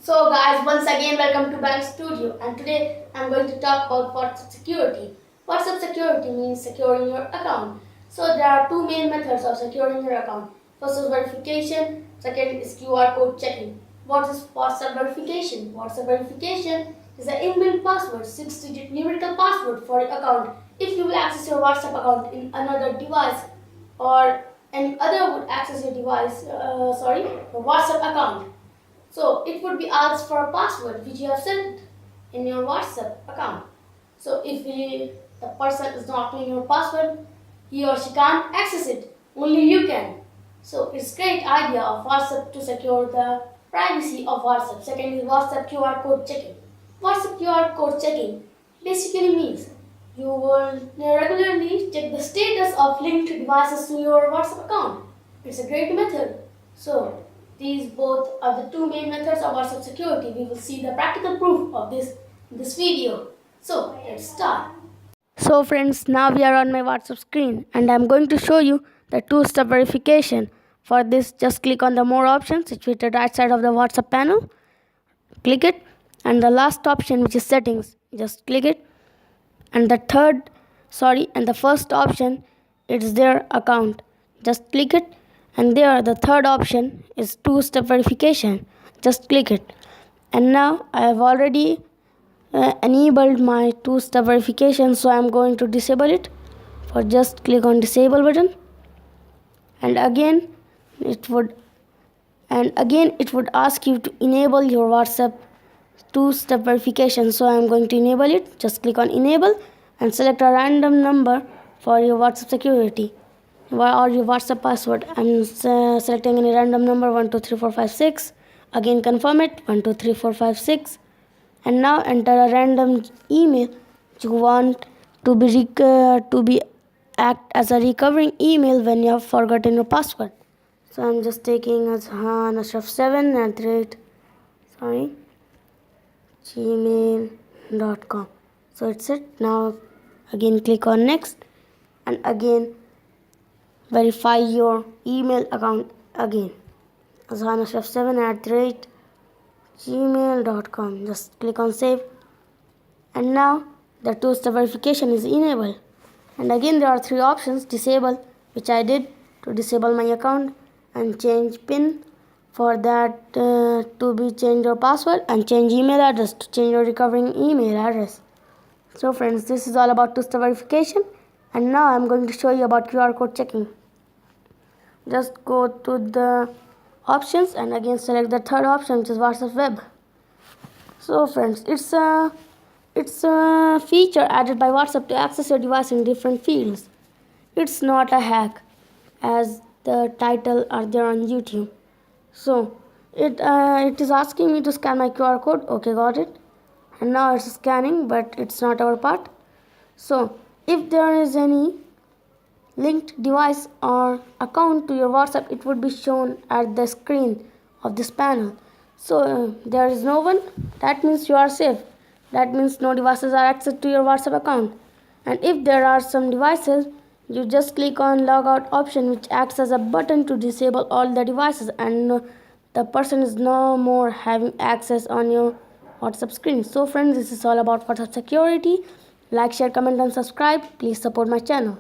So guys, once again welcome to Bank Studio, and today I'm going to talk about WhatsApp security. WhatsApp security means securing your account. So there are two main methods of securing your account. First is verification, second is QR code checking. What is WhatsApp verification? WhatsApp verification is an inbuilt password, 6-digit numerical password for your account. If you will access your WhatsApp account in another device or any other would access your your WhatsApp account. So it would be asked for a password which you have set in your WhatsApp account. So if the person is not knowing your password, he or she can't access it. Only you can. So it's great idea of WhatsApp to secure the privacy of WhatsApp. Second is WhatsApp QR code checking. WhatsApp QR code checking basically means you will regularly check the status of linked devices to your WhatsApp account. It's a great method. So these both are the two main methods of WhatsApp security. We will see the practical proof of this in this video. So let's start. So friends, now we are on my WhatsApp screen and I am going to show you the two-step verification. For this, just click on the more options situated at the right side of the WhatsApp panel. Click it, and the last option, which is settings, just click it. And the first option, it's their account. Just click it, and there the third option is two-step verification. Just click it. And now I have already enabled my two-step verification, so I am going to disable it. For just click on disable button, and again it would ask you to enable your WhatsApp two-step verification. So I am going to enable it. Just click on enable and select a random number for your WhatsApp security or your WhatsApp password. I'm selecting any random number 123456. Again confirm it 123456, and now enter a random email you want to be act as a recovering email when you have forgotten your password. So I'm just taking Azhan Ashraf 7 at gmail.com. So it's it. Now again click on next, and again verify your email account again. Azhan Ashraf 7 at gmail.com. Just click on save, and now the two-step verification is enabled. And again there are three options: disable, which I did to disable my account, and change PIN, for that to be change your password, and change email address to change your recovering email address. So friends, this is all about two-step verification, and now I'm going to show you about QR code checking. Just go to the options and again select the third option, which is WhatsApp web. So friends, it's a feature added by WhatsApp to access your device in different fields. It's not a hack, as the title are there on YouTube. So it is asking me to scan my QR code. Okay, got it. And now it's scanning, but it's not our part. So if there is any linked device or account to your WhatsApp, it would be shown at the screen of this panel. So there is no one. That means you are safe. That means no devices are accessed to your WhatsApp account. And if there are some devices, you just click on logout option, which acts as a button to disable all the devices, and the person is no more having access on your WhatsApp screen. So friends, this is all about WhatsApp security. Like, share, comment and subscribe. Please support my channel.